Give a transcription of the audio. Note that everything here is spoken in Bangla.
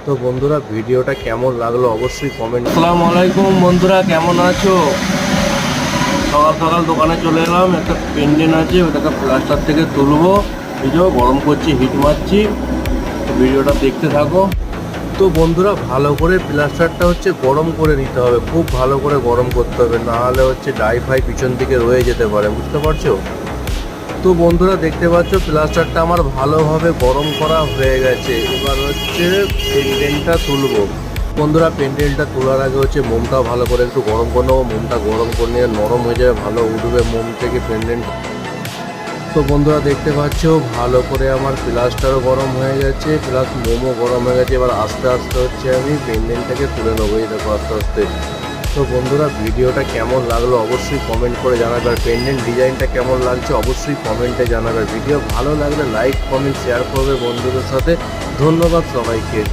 তো বন্ধুরা ভিডিওটা কেমন লাগলো অবশ্যই কমেন্ট। আসসালামু আলাইকুম বন্ধুরা, কেমন আছো? সকাল সকাল দোকানে চলে এলাম। একটা পেন্ডেন্ট আছে, ওটাকে প্লাস্টার থেকে তুলবো। ভিডিও গরম করছি, হিট মারছি। তো ভিডিওটা দেখতে থাকো। তো বন্ধুরা ভালো করে প্লাস্টারটা গরম করে নিতে হবে, খুব ভালো করে গরম করতে হবে, না হলে ডাই ফাই পিছন দিকে রয়ে যেতে পারে, বুঝতে পারছো? তো বন্ধুরা দেখতে পাচ্ছ প্লাস্টারটা আমার ভালোভাবে গরম করা হয়ে গেছে। এবার পেন্ডেন্টটা তুলবো। বন্ধুরা পেন্ডেন্টটা তোলার আগে মোমটাও ভালো করে একটু গরম করে নেবো। মোমটা গরম করে নিয়ে নরম হয়ে যাবে, ভালো উঠবে মোম থেকে পেন্ডেন্ট। তো বন্ধুরা দেখতে পাচ্ছ ভালো করে আমার প্লাস্টারও গরম হয়ে গেছে, প্লাস মোমও গরম হয়ে গেছে। এবার আস্তে আস্তে আমি পেন্ডেন্টটাকে তুলে নেবো, এই দেখো আস্তে আস্তে। তো বন্ধুরা ভিডিওটা কেমন লাগলো অবশ্যই কমেন্ট করে জানাবে, আর পেন্ডেন্ট ডিজাইনটা কেমন লাগছে অবশ্যই কমেন্টে জানাবে। ভিডিও ভালো লাগলে লাইক কমেন্ট শেয়ার করবে বন্ধুদের সাথে। ধন্যবাদ সবাইকে।